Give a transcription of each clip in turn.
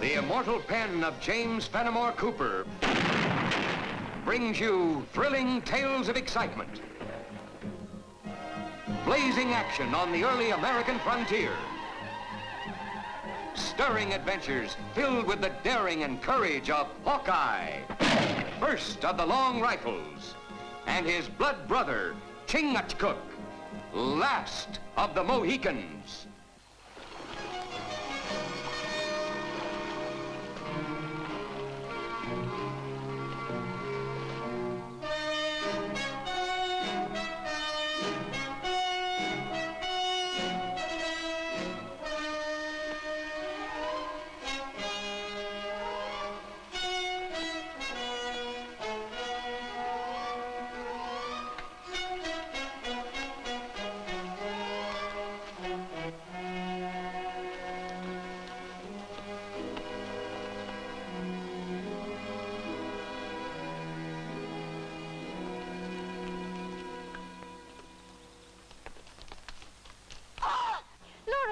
The immortal pen of James Fenimore Cooper brings you thrilling tales of excitement, blazing action on the early American frontier, stirring adventures filled with the daring and courage of Hawkeye, first of the long rifles, and his blood brother, Chingachgook, last of the Mohicans.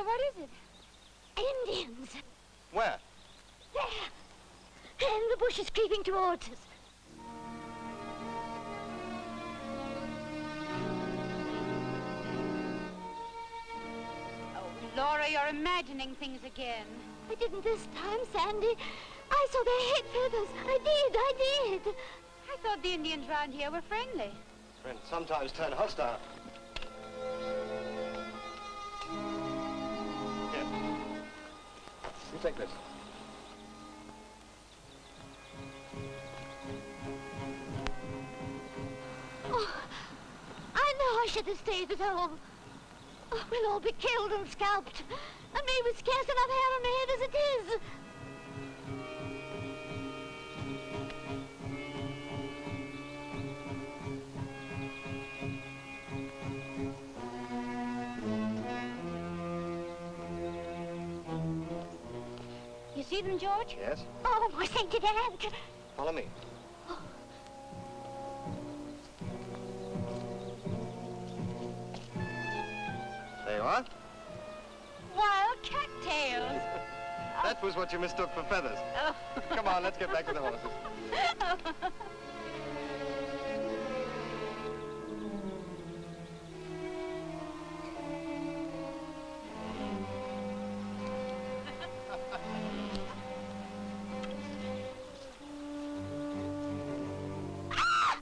What is it? Indians. Where? There. And the bush is creeping towards us. Oh, Laura, you're imagining things again. I didn't this time, Sandy. I saw their head feathers. I did. I thought the Indians round here were friendly. Friends sometimes turn hostile. You take this. Oh, I know I should have stayed at home. Oh, we'll all be killed and scalped. And me with scarce enough hair on my head as it is. You see them, George? Yes. Oh, my sainted aunt. Follow me. Oh. There you are. Wild cattails. That was what you mistook for feathers. Oh. Come on, let's get back to the horses.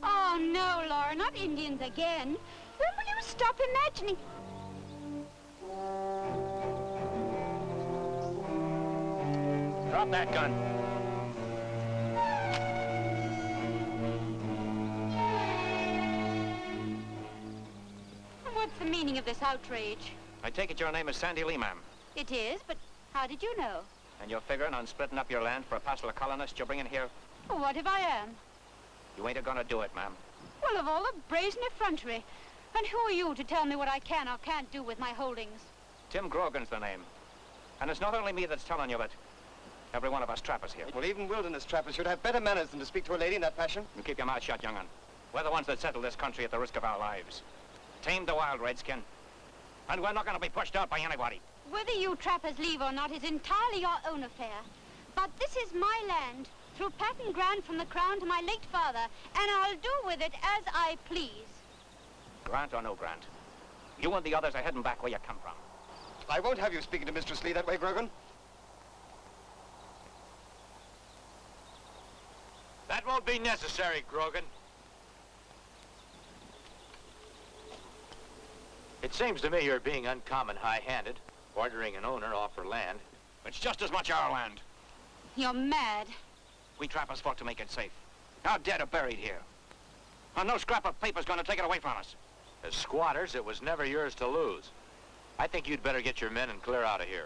Oh, no, Laura, not Indians again. When will you stop imagining? Drop that gun. What's the meaning of this outrage? I take it your name is Sandy Lee, ma'am. It is, but how did you know? And you're figuring on splitting up your land for a parcel of colonists you're bringing here? Well, what if I am? You ain't gonna do it, ma'am. Well, of all the brazen effrontery. And who are you to tell me what I can or can't do with my holdings? Tim Grogan's the name. And it's not only me that's telling you, but every one of us trappers here. Well, even wilderness trappers should have better manners than to speak to a lady in that fashion. You keep your mouth shut, young'un. We're the ones that settle this country at the risk of our lives. Tamed the wild, Redskin. And we're not gonna be pushed out by anybody. Whether you trappers leave or not is entirely your own affair. But this is my land, through patent grant from the Crown to my late father, and I'll do with it as I please. Grant or no grant, you and the others are heading back where you come from. I won't have you speaking to Mistress Lee that way, Grogan. That won't be necessary, Grogan. It seems to me you're being uncommon high-handed, ordering an owner off her land. It's just as much our land. You're mad. We trappers fought to make it safe. Our dead are buried here. And no scrap of paper's gonna take it away from us. As squatters, it was never yours to lose. I think you'd better get your men and clear out of here.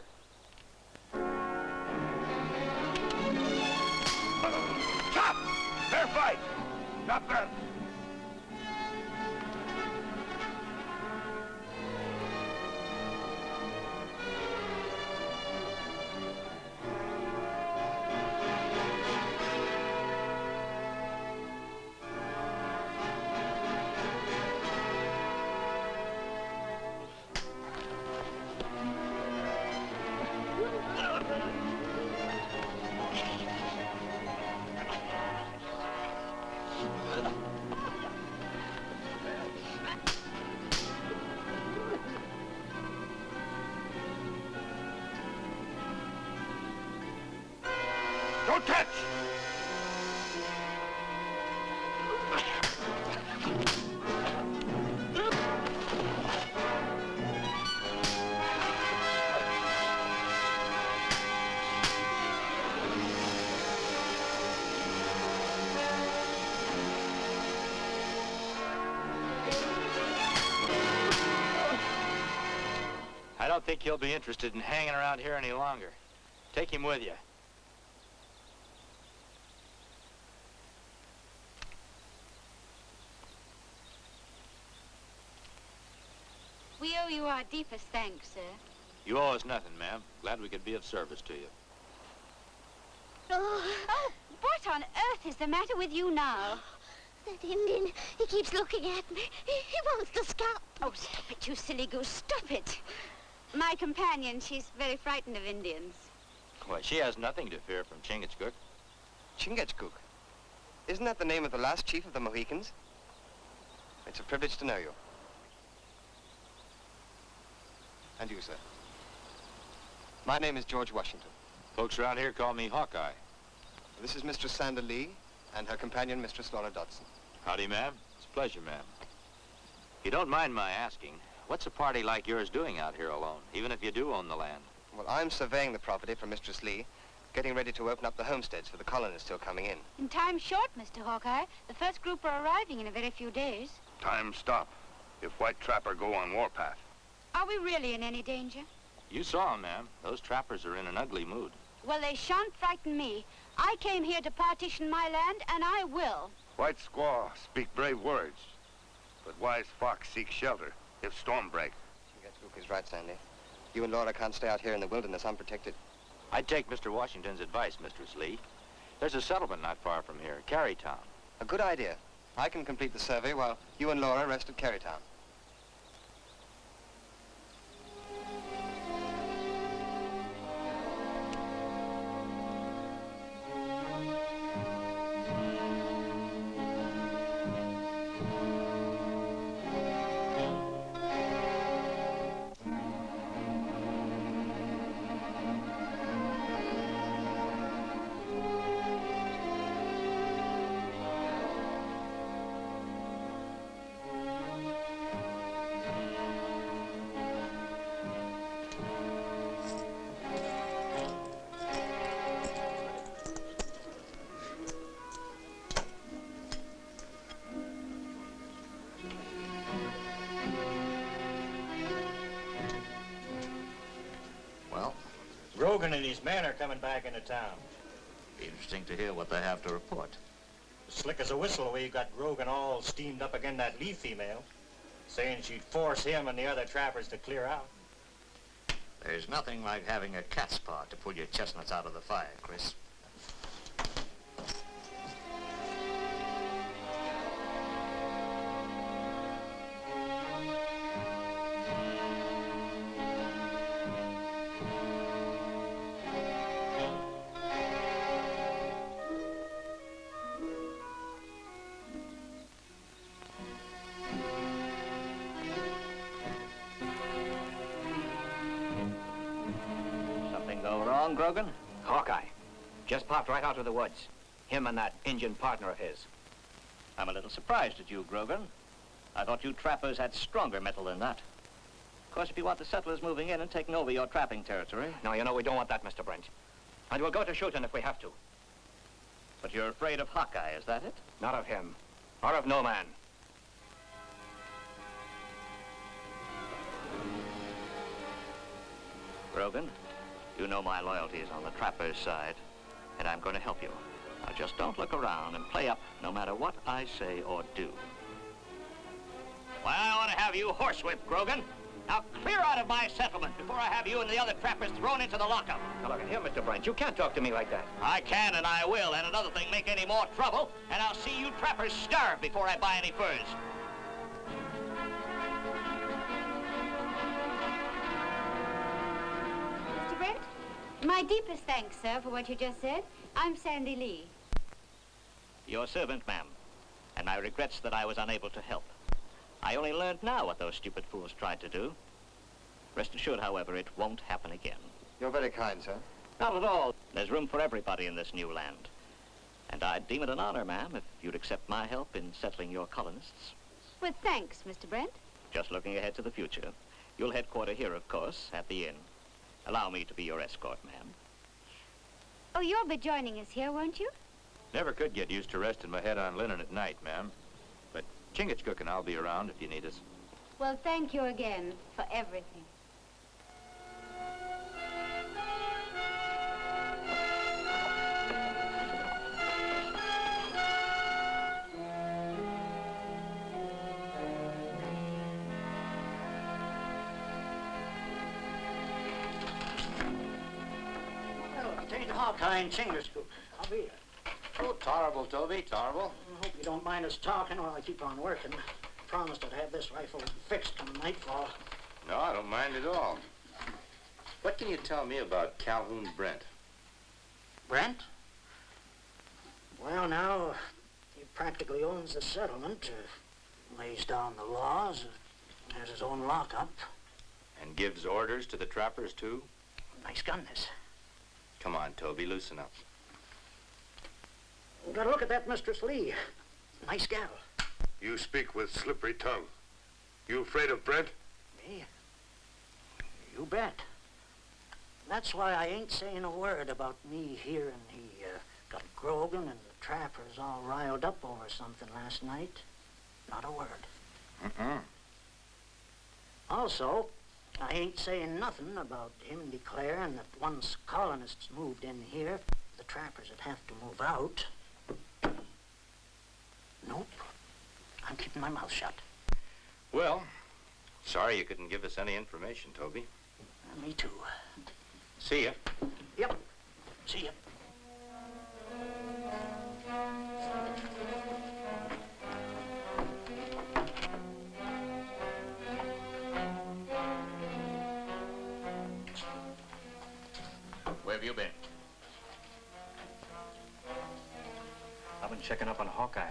Stop! Fair fight! Not fair! I don't think he'll be interested in hanging around here any longer. Take him with you. We owe you our deepest thanks, sir. You owe us nothing, ma'am. Glad we could be of service to you. Oh, what on earth is the matter with you now? That Indian, he keeps looking at me. He wants to scalp. Oh, stop it, you silly goose. Stop it. My companion, she's very frightened of Indians. Why, she has nothing to fear from Chingachgook. Chingachgook? Isn't that the name of the last chief of the Mohicans? It's a privilege to know you. And you, sir. My name is George Washington. Folks around here call me Hawkeye. This is Mistress Sandra Lee and her companion, Mistress Laura Dodson. Howdy, ma'am. It's a pleasure, ma'am. If you don't mind my asking, what's a party like yours doing out here alone, even if you do own the land? Well, I'm surveying the property for Mistress Lee, getting ready to open up the homesteads for the colonists still coming in. In time short, Mr. Hawkeye. The first group are arriving in a very few days. Time stop. If white trapper go on warpath. Are we really in any danger? You saw 'em, ma'am. Those trappers are in an ugly mood. Well, they shan't frighten me. I came here to partition my land, and I will. White squaw speak brave words, but wise fox seek shelter if storm break. Chingachgook is right, Sandy. You and Laura can't stay out here in the wilderness unprotected. I'd take Mr. Washington's advice, Mistress Lee. There's a settlement not far from here, Carytown. A good idea. I can complete the survey while you and Laura rest at Carytown. Grogan and his men are coming back into town. Be interesting to hear what they have to report. Slick as a whistle, we got Grogan all steamed up again that Lee female, saying she'd force him and the other trappers to clear out. There's nothing like having a cat's paw to pull your chestnuts out of the fire, Chris. Go wrong, Grogan? Hawkeye. Just popped right out of the woods. Him and that Indian partner of his. I'm a little surprised at you, Grogan. I thought you trappers had stronger metal than that. Of course, if you want the settlers moving in and taking over your trapping territory... No, you know, we don't want that, Mr. Brent. And we'll go to shooting if we have to. But you're afraid of Hawkeye, is that it? Not of him. Or of no man. Grogan, you know my loyalty is on the trapper's side, and I'm going to help you. Now, just don't look around and play up no matter what I say or do. Well, I want to have you horsewhipped, Grogan. Now clear out of my settlement before I have you and the other trappers thrown into the lockup. Now, look at here, Mr. Brent. You can't talk to me like that. I can and I will, and another thing, make any more trouble, and I'll see you trappers starve before I buy any furs. Mr. Brent, my deepest thanks, sir, for what you just said. I'm Sandy Lee. Your servant, ma'am, and my regrets that I was unable to help. I only learned now what those stupid fools tried to do. Rest assured, however, it won't happen again. You're very kind, sir. Not at all. There's room for everybody in this new land. And I'd deem it an honor, ma'am, if you'd accept my help in settling your colonists. With thanks, Mr. Brent. Just looking ahead to the future. You'll headquarter here, of course, at the inn. Allow me to be your escort, ma'am. Oh, you'll be joining us here, won't you? Never could get used to resting my head on linen at night, ma'am. But Chingachgook and I'll be around if you need us. Well, thank you again for everything. Hawkeye and Chinglerscoop. I'll be here. Oh, terrible, Toby, terrible. I hope you don't mind us talking while I keep on working. Promised I'd have this rifle fixed come nightfall. No, I don't mind at all. What can you tell me about Calhoun Brent? Brent? Well, now, he practically owns the settlement, lays down the laws, has his own lockup. And gives orders to the trappers, too? Nice gun, this. Come on, Toby, loosen up. You gotta look at that Mistress Lee. Nice gal. You speak with slippery tongue. You afraid of Brent? Me? You bet. That's why I ain't saying a word about me hearing he got Grogan and the trappers all riled up over something last night. Not a word. Also, I ain't saying nothing about him declaring that once colonists moved in here, the trappers would have to move out. Nope. I'm keeping my mouth shut. Well, sorry you couldn't give us any information, Toby. Me too. See ya. Yep. See ya. Where have you been? I've been checking up on Hawkeye.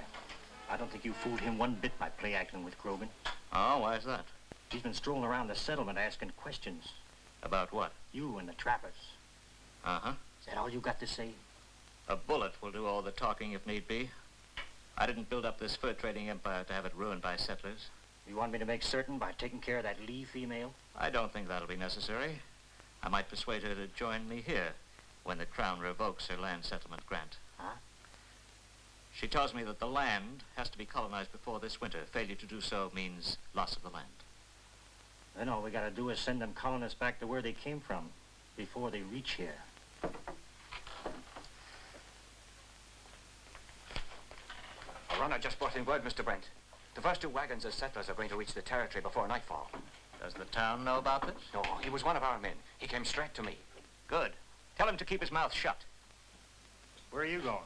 I don't think you fooled him one bit by play acting with Grogan. Oh, why is that? He's been strolling around the settlement asking questions. About what? You and the trappers. Uh-huh. Is that all you got to say? A bullet will do all the talking if need be. I didn't build up this fur trading empire to have it ruined by settlers. You want me to make certain by taking care of that Lee female? I don't think that'll be necessary. I might persuade her to join me here when the Crown revokes her land settlement grant. Huh? She tells me that the land has to be colonized before this winter. Failure to do so means loss of the land. Then all we gotta do is send them colonists back to where they came from before they reach here. A runner just brought in word, Mr. Brent. The first 2 wagons of settlers are going to reach the territory before nightfall. Does the town know about this? No, he was one of our men. He came straight to me. Good. Tell him to keep his mouth shut. Where are you going?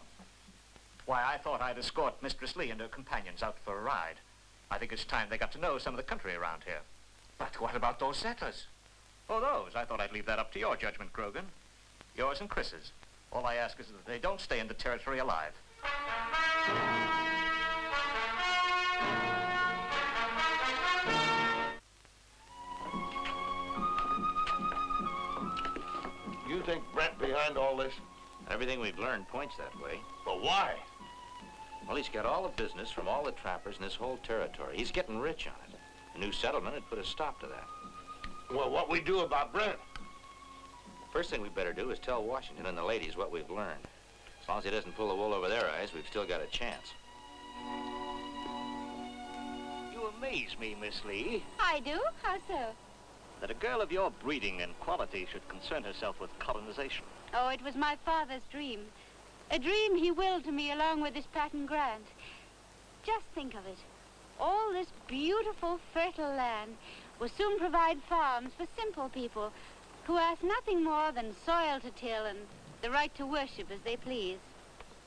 Why, I thought I'd escort Mistress Lee and her companions out for a ride. I think it's time they got to know some of the country around here. But what about those settlers? Oh, those? I thought I'd leave that up to your judgment, Grogan. Yours and Chris's. All I ask is that they don't stay in the territory alive. You think Brent behind all this? Everything we've learned points that way. But why? Well, he's got all the business from all the trappers in this whole territory. He's getting rich on it. A new settlement would put a stop to that. Well, what we do about Brent? First thing we better do is tell Washington and the ladies what we've learned. As long as he doesn't pull the wool over their eyes, we've still got a chance. You amaze me, Miss Lee. I do? How so? That a girl of your breeding and quality should concern herself with colonization. Oh, it was my father's dream. A dream he willed to me along with his patent grant. Just think of it. All this beautiful, fertile land will soon provide farms for simple people who ask nothing more than soil to till and the right to worship as they please.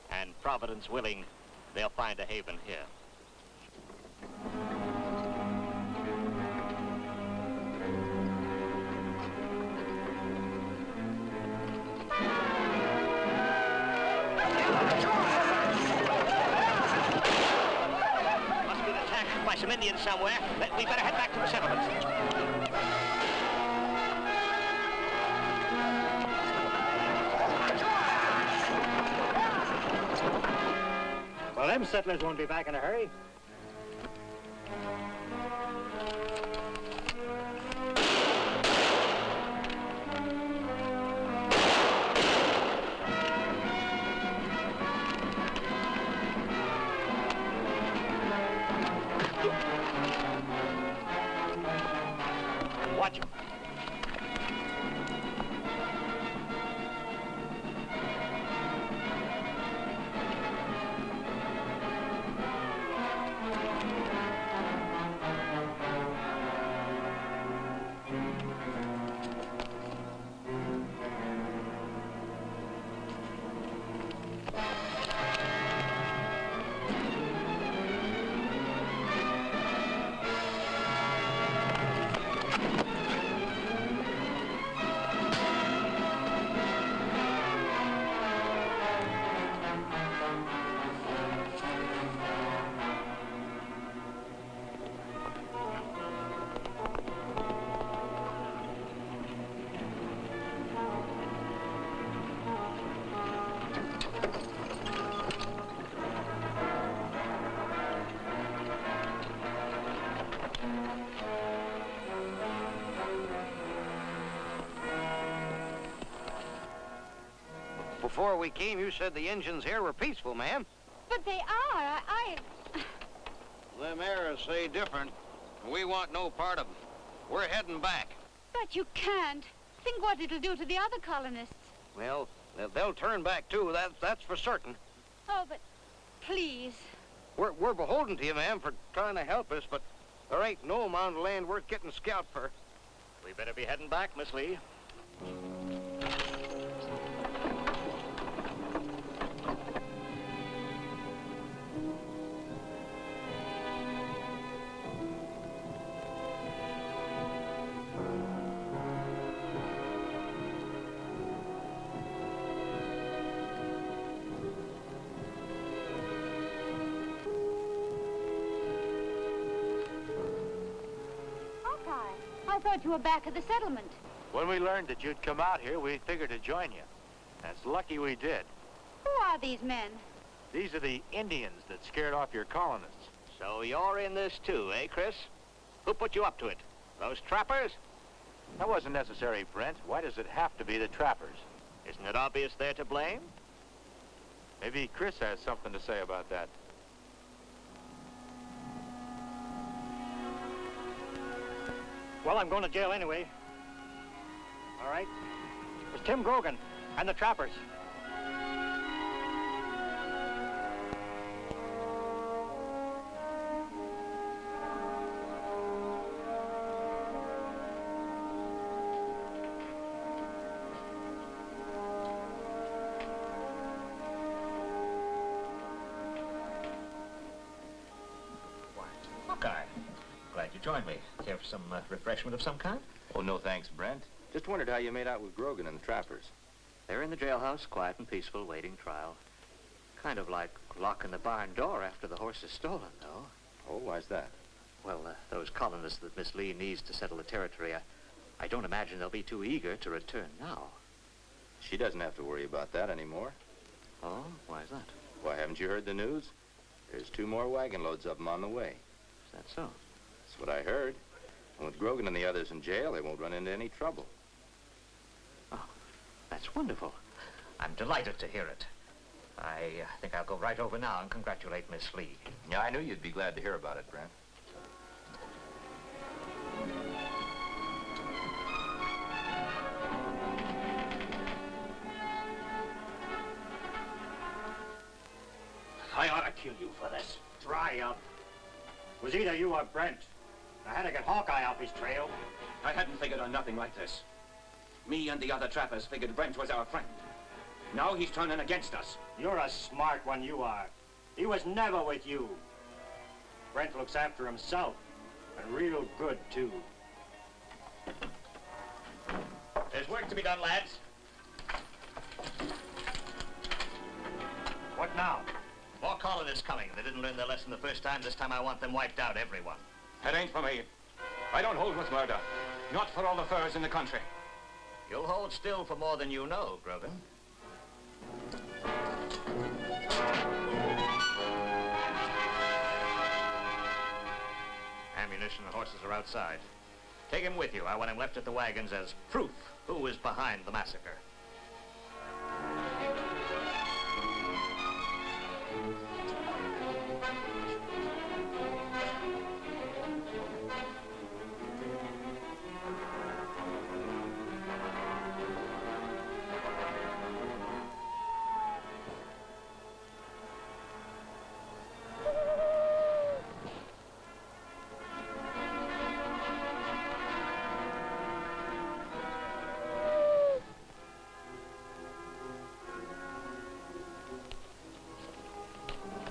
And Providence willing, they'll find a haven here. Must be attacked by some Indians somewhere. We better head back to the settlement. Well, them settlers won't be back in a hurry. Watch him. Before we came, you said the Injuns here were peaceful, ma'am. But they are. Them arrows say different. We want no part of them. We're heading back. But you can't. Think what it'll do to the other colonists. Well, they'll turn back, too. That's for certain. Oh, but please. We're beholden to you, ma'am, for trying to help us, but there ain't no amount of land worth getting scalped for. We better be heading back, Miss Lee. I thought you were back at the settlement. When we learned that you'd come out here, we figured to join you. That's lucky we did. Who are these men? These are the Indians that scared off your colonists. So you're in this too, eh, Chris? Who put you up to it? Those trappers? That wasn't necessary, Brent. Why does it have to be the trappers? Isn't it obvious they're to blame? Maybe Chris has something to say about that. Well, I'm going to jail anyway. All right. It's Tim Grogan and the trappers. Hawkeye, glad you joined me. Care for some refreshment of some kind? Oh, no thanks, Brent. Just wondered how you made out with Grogan and the trappers. They're in the jailhouse, quiet and peaceful, waiting trial. Kind of like locking the barn door after the horse is stolen, though. Oh, why's that? Well, those colonists that Miss Lee needs to settle the territory, I don't imagine they'll be too eager to return now. She doesn't have to worry about that anymore. Oh, why is that? Why, haven't you heard the news? There's 2 more wagon loads of them on the way. Is that so? That's what I heard. And with Grogan and the others in jail, they won't run into any trouble. Oh, that's wonderful. I'm delighted to hear it. I think I'll go right over now and congratulate Miss Lee. Yeah, I knew you'd be glad to hear about it, Brent. I ought to kill you for this. Dry up. It was either you or Brent. I had to get Hawkeye off his trail. I hadn't figured on nothing like this. Me and the other trappers figured Brent was our friend. Now he's turning against us. You're a smart one, you are. He was never with you. Brent looks after himself, and real good, too. There's work to be done, lads. What now? More colonists coming. They didn't learn their lesson the first time. This time I want them wiped out, everyone. That ain't for me. I don't hold with murder. Not for all the furs in the country. You'll hold still for more than you know, Grogan. Ammunition and horses are outside. Take him with you. I want him left at the wagons as proof who is behind the massacre.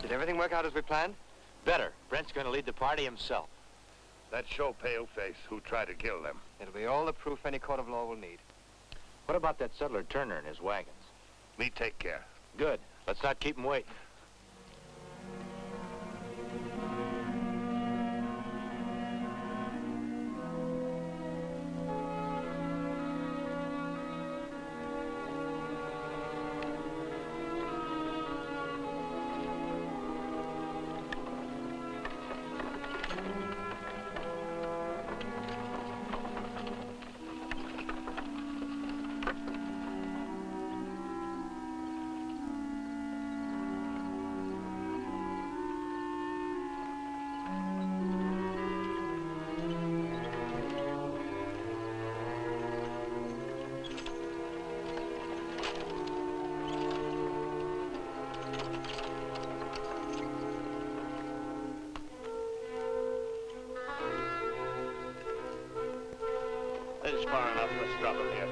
Did everything work out as we planned? Better. Brent's going to lead the party himself. Let's show Paleface who tried to kill them. It'll be all the proof any court of law will need. What about that settler Turner and his wagons? Me take care. Good. Let's not keep him waiting. is far enough. Let's drop him here.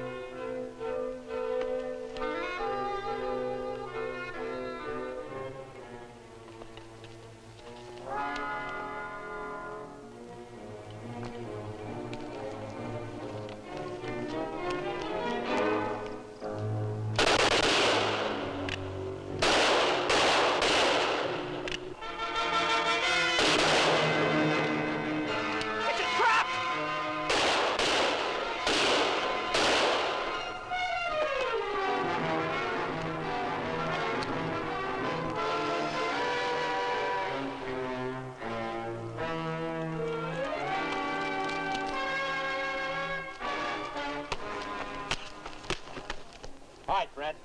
All right, Brent.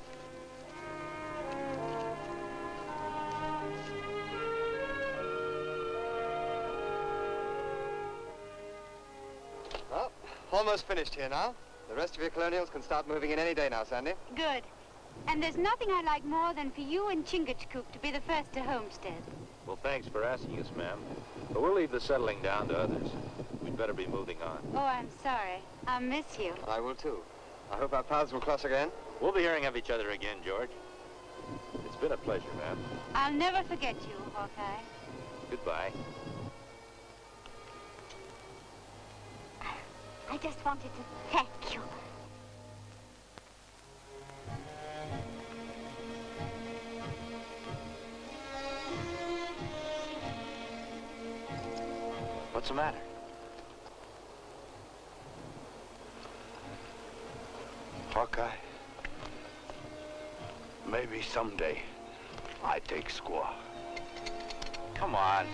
Well, almost finished here now. The rest of your colonials can start moving in any day now, Sandy. Good. And there's nothing I like more than for you and Chingachgook to be the first to homestead. Well, thanks for asking us, ma'am. But we'll leave the settling down to others. We'd better be moving on. Oh, I'm sorry. I'll miss you. I will, too. I hope our paths will cross again. We'll be hearing of each other again, George. It's been a pleasure, ma'am. I'll never forget you, Hawkeye. Goodbye. I just wanted to thank you. What's the matter? Hawkeye, maybe someday I take squaw. Come on.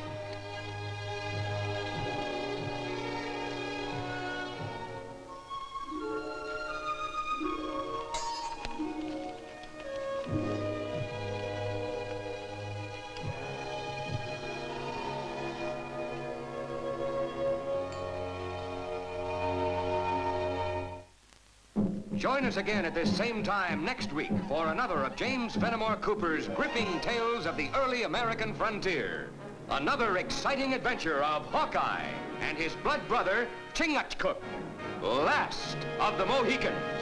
Join us again at this same time next week for another of James Fenimore Cooper's gripping tales of the early American frontier. Another exciting adventure of Hawkeye and his blood brother, Chingachgook, last of the Mohicans.